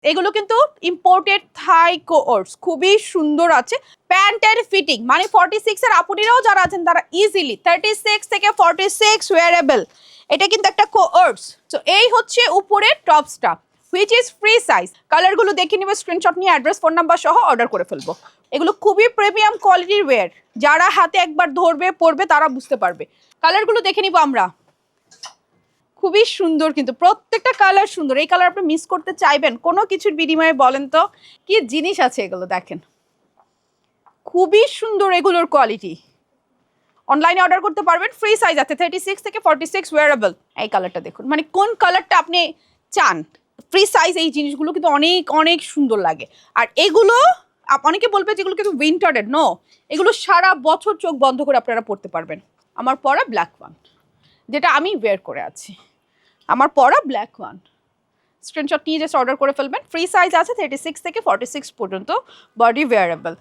এগুলো কিন্তু ইম্পোর্টেড থাই কোঅর্স, খুবই সুন্দর আছে। প্যান্টের ফিটিং মানে 46 এর আপুনিরাও যারা আছেন তারা ইজিলি 36 থেকে 46 ওয়্যারেবল। এটা কিন্তু একটা কোঅর্স। তো এই হচ্ছে উপরের টপসটা, হুইচ ইজ ফ্রি সাইজ। কালারগুলো দেখে নিবে, স্ক্রিনশট নিয়ে অ্যাড্রেস ফোন নাম্বার সহ অর্ডার করে ফেলবো। এগুলো খুবই প্রিমিয়াম কোয়ালিটির ওয়্যার, যারা হাতে একবার ধরবে পরবে তারা বুঝতে পারবে। কালারগুলো দেখে নিব আমরা, খুবই সুন্দর কিন্তু প্রত্যেকটা কালার সুন্দর। এই কালার আপনি মিস করতে চাইবেন কোনো কিছুর বিনিময়ে? বলেন তো কি জিনিস আছে এগুলো, দেখেন খুবই সুন্দর এগুলোর কোয়ালিটি। অনলাইনে অর্ডার করতে পারবেন, ফ্রি সাইজ আছে 36 থেকে 46 ওয়্যারেবল। এই কালারটা দেখুন, মানে কোন কালারটা আপনি চান, ফ্রি সাইজ। এই জিনিসগুলো কিন্তু অনেক অনেক সুন্দর লাগে। আর এগুলো অনেকে বলবে যেগুলো কিন্তু উইন্টারের, নো, এগুলো সারা বছর চোখ বন্ধ করে আপনারা পরতে পারবেন। আমার পরা ব্ল্যাক ওয়ান, যেটা আমি ওয়্যার করে আছি, আমার পরা ব্ল্যাক ওয়ান। স্ক্রিনশট নিয়ে জাস্ট অর্ডার করে ফেলবেন। ফ্রি সাইজ আছে 36 থেকে 46 পর্যন্ত, বডি ওয়্যারেবল।